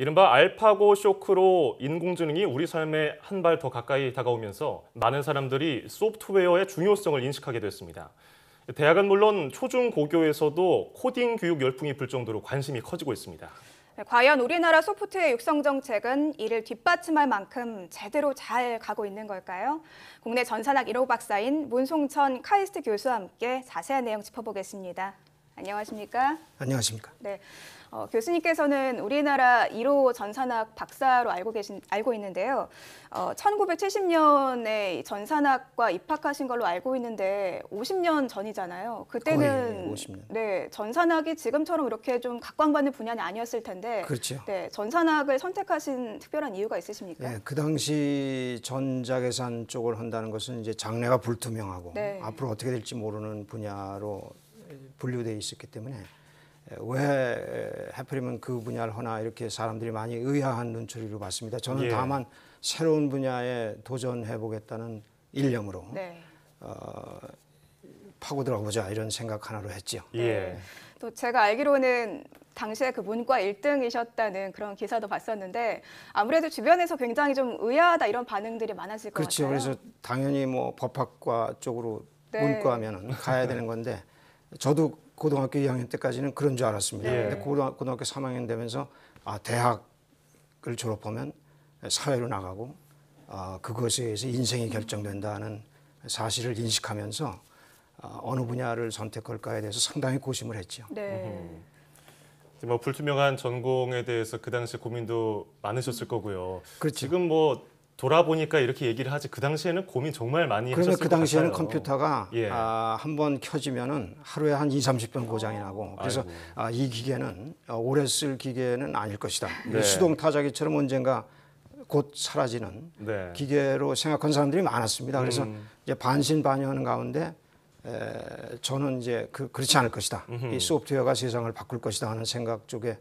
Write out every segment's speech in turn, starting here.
이른바 알파고 쇼크로 인공지능이 우리 삶에 한 발 더 가까이 다가오면서 많은 사람들이 소프트웨어의 중요성을 인식하게 됐습니다. 대학은 물론 초중고교에서도 코딩 교육 열풍이 불 정도로 관심이 커지고 있습니다. 과연 우리나라 소프트웨어 육성 정책은 이를 뒷받침할 만큼 제대로 잘 가고 있는 걸까요? 국내 전산학 1호 박사인 문송천 카이스트 교수와 함께 자세한 내용 짚어보겠습니다. 안녕하십니까? 안녕하십니까? 네. 교수님께서는 우리나라 1호 전산학 박사로 알고 있는데요. 1970년에 전산학과 입학하신 걸로 알고 있는데 50년 전이잖아요. 그때는 거의 50년. 네, 전산학이 지금처럼 이렇게 좀 각광받는 분야는 아니었을 텐데 그렇죠. 네, 전산학을 선택하신 특별한 이유가 있으십니까? 네, 그 당시 전자계산 쪽을 한다는 것은 이제 장래가 불투명하고 네. 앞으로 어떻게 될지 모르는 분야로 분류되어 있었기 때문에 왜 하필이면 그 분야를 하나 이렇게 사람들이 많이 의아한 눈초리로 봤습니다. 저는 다만 새로운 분야에 도전해 보겠다는 일념으로 네. 파고 들어보자 이런 생각 하나로 했죠. 네. 또 제가 알기로는 당시에 그 문과 1등이셨다는 그런 기사도 봤었는데 아무래도 주변에서 굉장히 좀 의아하다 이런 반응들이 많았을 것 그렇죠. 같아요. 그래서 당연히 뭐 법학과 쪽으로 네. 문과면은 가야 되는 건데 저도 고등학교 2학년 때까지는 그런 줄 알았습니다. 근데 고등학교 3학년 되면서 대학을 졸업하면 사회로 나가고 그것에 의해서 인생이 결정된다는 사실을 인식하면서 어느 분야를 선택할까에 대해서 상당히 고심을 했죠. 네. 뭐 불투명한 전공에 대해서 그 당시 고민도 많으셨을 거고요. 그렇죠. 지금 뭐 돌아보니까 이렇게 얘기를 하지 그 당시에는 고민 정말 많이 하셨을 것 같아요. 그 당시에는 컴퓨터가 예. 한번 켜지면은 하루에 한 2~30번 고장이 나고 그래서 이 기계는 오래 쓸 기계는 아닐 것이다. 네. 수동 타자기처럼 언젠가 곧 사라지는 네. 기계로 생각한 사람들이 많았습니다. 그래서 이제 반신반의하는 가운데 저는 이제 그렇지 않을 것이다. 이 소프트웨어가 세상을 바꿀 것이다 하는 생각 쪽에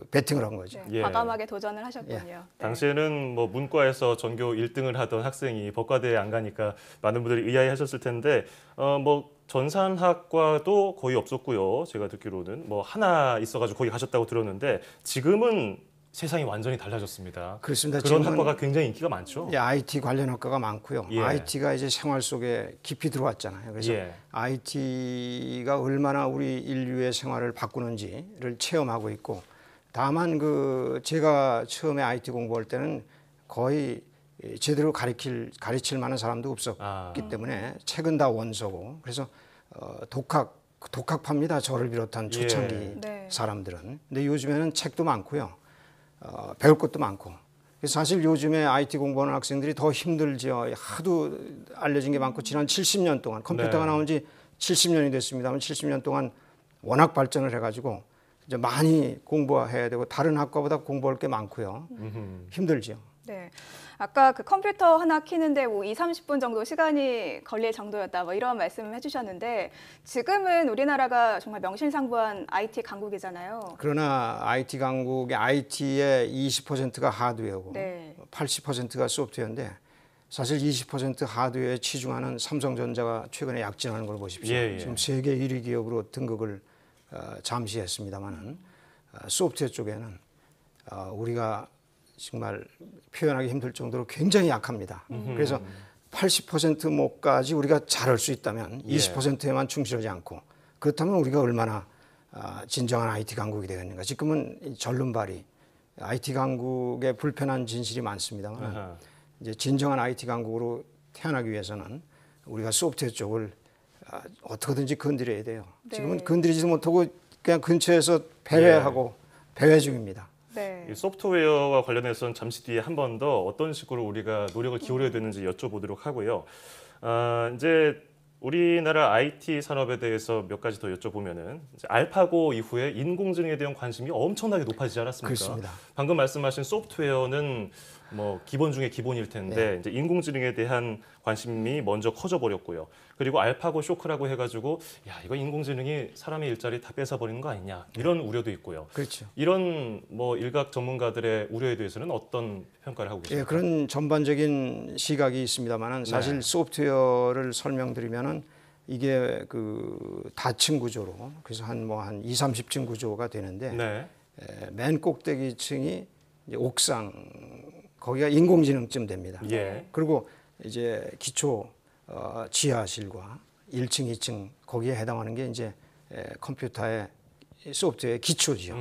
베팅을 한 거죠. 네, 과감하게 도전을 하셨군요. 네. 당시에는 뭐 문과에서 전교 1등을 하던 학생이 법과대에 안 가니까 많은 분들이 의아해하셨을 텐데 뭐 전산학과도 거의 없었고요. 제가 듣기로는 뭐 하나 있어가지고 거기 가셨다고 들었는데 지금은 세상이 완전히 달라졌습니다. 그렇습니다. 그런 학과가 굉장히 인기가 많죠. IT 관련 학과가 많고요. IT가 이제 생활 속에 깊이 들어왔잖아요. 그래서 IT가 얼마나 우리 인류의 생활을 바꾸는지를 체험하고 있고, 다만 제가 처음에 IT 공부할 때는 거의 제대로 가르칠 만한 사람도 없었기 때문에 책은 다 원서고, 그래서 독학파입니다. 저를 비롯한 초창기 사람들은. 근데 요즘에는 책도 많고요. 배울 것도 많고. 그래서 사실 요즘에 IT 공부하는 학생들이 더 힘들죠. 하도 알려진 게 많고 지난 70년 동안 컴퓨터가 나온 지 70년이 됐습니다만 70년 동안 워낙 발전을 해가지고 이제 많이 공부해야 되고 다른 학과보다 공부할 게 많고요. 힘들죠. 네. 아까 그 컴퓨터 하나 키는데 뭐 20~30분 정도 시간이 걸릴 정도였다 뭐 이런 말씀을 해주셨는데 지금은 우리나라가 정말 명실상부한 IT 강국이잖아요. 그러나 IT 강국의 IT의 20%가 하드웨어고 80%가 소프트웨어인데 사실 20% 하드웨어에 치중하는 삼성전자가 최근에 약진하는 걸 보십시오. 지금 세계 1위 기업으로 등극을 잠시 했습니다만은 소프트웨어 쪽에는 우리가 정말 표현하기 힘들 정도로 굉장히 약합니다. 그래서 80% 목까지 우리가 잘할 수 있다면 20%에만 충실하지 않고 그렇다면 우리가 얼마나 진정한 IT 강국이 되겠는가. 지금은 절름발이 IT 강국의 불편한 진실이 많습니다만 이제 진정한 IT 강국으로 태어나기 위해서는 우리가 소프트웨어 쪽을 어떻게든지 건드려야 돼요. 지금은 건드리지도 못하고 그냥 근처에서 배회하고 배회 중입니다. 이 소프트웨어와 관련해서는 잠시 뒤에 한 번 더 어떤 식으로 우리가 노력을 기울여야 되는지 여쭤보도록 하고요. 이제 우리나라 IT 산업에 대해서 몇 가지 더 여쭤보면은 알파고 이후에 인공지능에 대한 관심이 엄청나게 높아지지 않았습니까? 그렇습니다. 방금 말씀하신 소프트웨어는 뭐 기본 중에 기본일 텐데 이제 인공지능에 대한 관심이 먼저 커져 버렸고요. 그리고 알파고 쇼크라고 해가지고 야 이거 인공지능이 사람의 일자리 다 뺏어버리는 거 아니냐 이런 우려도 있고요. 그렇죠. 이런 뭐 일각 전문가들의 우려에 대해서는 어떤 평가를 하고 계십니까? 그런 전반적인 시각이 있습니다만은 사실 소프트웨어를 설명드리면은 이게 그 다층 구조로 그래서 한 20~30층 구조가 되는데 맨 꼭대기층이 이제 옥상 거기가 인공지능쯤 됩니다. 예. 그리고 이제 기초 지하실과 1층, 2층 거기에 해당하는 게 이제 컴퓨터의 소프트웨어의 기초지요.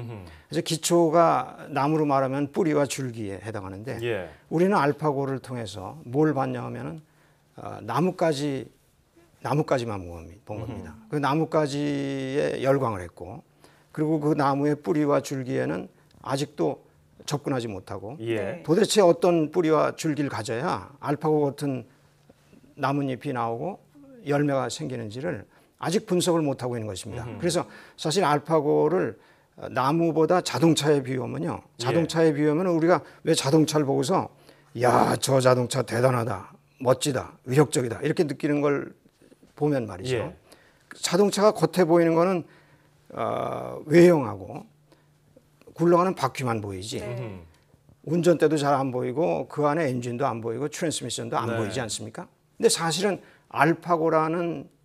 그래서 기초가 나무로 말하면 뿌리와 줄기에 해당하는데 예. 우리는 알파고를 통해서 뭘 봤냐 하면은 나뭇가지만 본 겁니다. 그 나뭇가지에 열광을 했고 그리고 그 나무의 뿌리와 줄기에는 아직도 접근하지 못하고 예. 도대체 어떤 뿌리와 줄기를 가져야 알파고 같은 나뭇잎이 나오고 열매가 생기는지를 아직 분석을 못하고 있는 것입니다. 그래서 사실 알파고를 나무보다 자동차에 비유하면요. 자동차에 비유하면 우리가 왜 자동차를 보고서 야, 저 자동차 대단하다, 멋지다, 위력적이다 이렇게 느끼는 걸 보면 말이죠. 예. 자동차가 겉에 보이는 거는 외형하고 굴러가는 바퀴만 보이지 운전대도 잘 안 보이고 그 안에 엔진도 안 보이고 트랜스미션도 안 네. 보이지 않습니까? 근데 사실은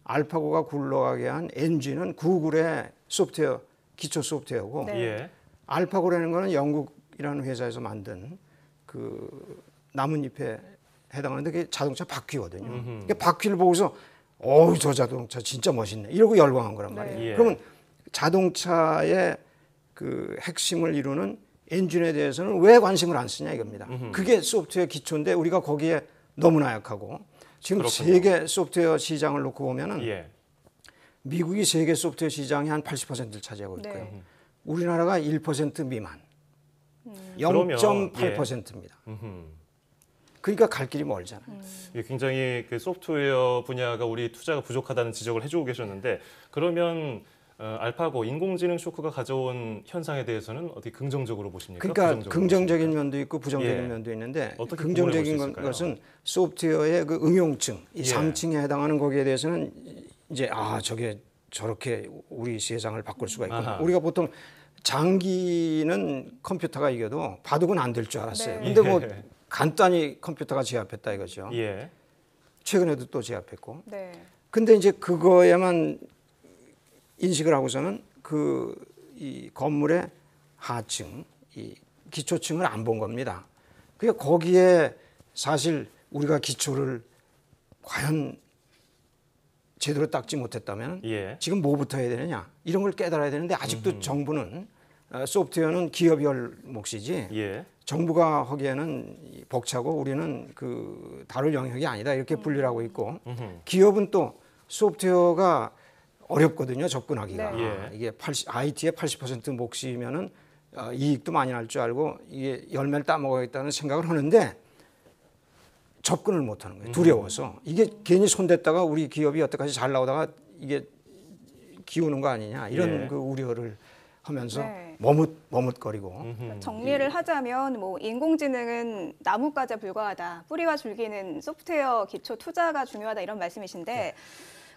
알파고가 굴러가게 한 엔진은 구글의 소프트웨어, 기초 소프트웨어고 네. 예. 알파고라는 거는 영국이라는 회사에서 만든 그 나뭇잎에 해당하는데 그게 자동차 바퀴거든요. 그러니까 바퀴를 보고서 어우 저 자동차 진짜 멋있네 이러고 열광한 거란 말이에요. 네. 예. 그러면 자동차의 그 핵심을 이루는 엔진에 대해서는 왜 관심을 안 쓰냐 이겁니다. 그게 소프트웨어 기초인데 우리가 거기에 너무나 약하고 지금 그렇군요. 세계 소프트웨어 시장을 놓고 보면은 예. 미국이 세계 소프트웨어 시장의 한 80%를 차지하고 있고요. 네. 우리나라가 1% 미만, 그러면, 0.8%입니다. 그러니까 갈 길이 멀잖아요. 이게 굉장히 그 소프트웨어 분야가 우리 투자가 부족하다는 지적을 해주고 계셨는데 그러면 알파고 인공지능 쇼크가 가져온 현상에 대해서는 어떻게 긍정적으로 보십니까? 그러니까 부정적으로 긍정적인 보십니까? 면도 있고 부정적인 예. 면도 있는데 어떻게 긍정적인 구분해 볼수 있을까요? 것은 소프트웨어의 그 응용층, 이 예. 상층에 해당하는 거기에 대해서는 이제 저게 저렇게 우리 세상을 바꿀 수가 있구나. 아하. 우리가 보통 장기는 컴퓨터가 이겨도 바둑은 안 될 줄 알았어요. 네. 근데 뭐 예. 간단히 컴퓨터가 제압했다 이거죠. 예. 최근에도 또 제압했고. 네. 근데 이제 그거에만 인식을 하고서는 이 건물의 하층, 이 기초층을 안 본 겁니다. 그러니까 거기에 사실 우리가 기초를 과연 제대로 닦지 못했다면 예. 지금 뭐부터 해야 되느냐 이런 걸 깨달아야 되는데 아직도 정부는 소프트웨어는 기업이 할 몫이지 예. 정부가 하기에는 벅차고 우리는 그 다룰 영역이 아니다 이렇게 분류를 하고 있고 기업은 또 소프트웨어가 어렵거든요 접근하기가. 네. 이게 IT의 80% 몫이면은 이익도 많이 날 줄 알고 이게 열매를 따먹어야겠다는 생각을 하는데 접근을 못하는 거예요. 두려워서 이게 괜히 손댔다가 우리 기업이 여태까지 잘 나오다가 이게 기우는 거 아니냐 이런 예. 그 우려를 하면서 네. 머뭇거리고 정리를 하자면 뭐 인공지능은 나뭇가지에 불과하다. 뿌리와 줄기는 소프트웨어 기초 투자가 중요하다 이런 말씀이신데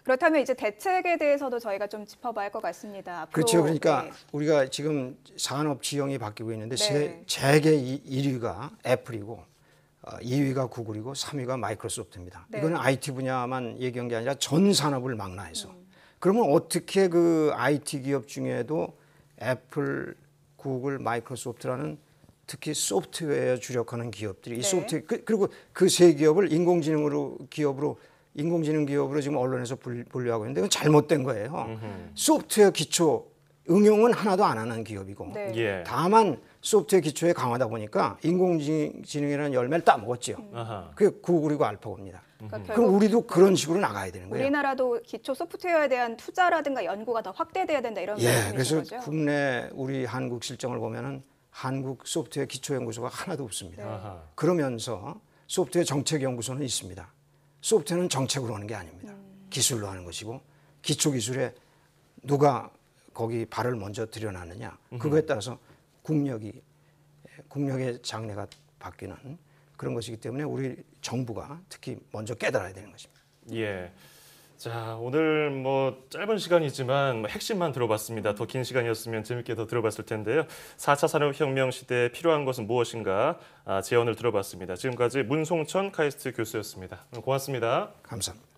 그렇다면 이제 대책에 대해서도 저희가 좀 짚어봐야 할 것 같습니다. 앞으로, 그렇죠. 그러니까 네. 우리가 지금 산업 지형이 바뀌고 있는데 네. 세계 1위가 애플이고 2위가 구글이고 3위가 마이크로소프트입니다. 네. 이거는 IT 분야만 얘기한 게 아니라 전 산업을 망라해서. 그러면 어떻게 그 IT 기업 중에도 애플, 구글, 마이크로소프트라는 특히 소프트웨어에 주력하는 기업들이 이 네. 소프트웨어 그리고 그 세 기업을 인공지능 기업으로 지금 언론에서 분류하고 있는데 그건 잘못된 거예요. 소프트웨어 기초 응용은 하나도 안 하는 기업이고 네. 예. 다만 소프트웨어 기초에 강하다 보니까 인공지능이라는 열매를 따먹었죠. 아하. 그게 구글이고 알파고입니다. 그러니까 그럼 결국 우리도 그런 식으로 나가야 되는 거예요. 우리나라도 기초 소프트웨어에 대한 투자라든가 연구가 더 확대돼야 된다 이런 말씀이신 그래서 거죠? 국내 우리 한국 실정을 보면은 한국 소프트웨어 기초연구소가 하나도 없습니다. 네. 아하. 그러면서 소프트웨어 정책연구소는 있습니다. 소프트웨어는 정책으로 하는 게 아닙니다. 기술로 하는 것이고 기초 기술에 누가 거기 발을 먼저 들여놨느냐 그거에 따라서 국력의 장래가 바뀌는 그런 것이기 때문에 우리 정부가 특히 먼저 깨달아야 되는 것입니다. 예. 자, 오늘 뭐 짧은 시간이지만 뭐 핵심만 들어봤습니다. 더 긴 시간이었으면 재밌게 더 들어봤을 텐데요. 4차 산업혁명 시대에 필요한 것은 무엇인가 제언을 들어봤습니다. 지금까지 문송천 카이스트 교수였습니다. 고맙습니다. 감사합니다.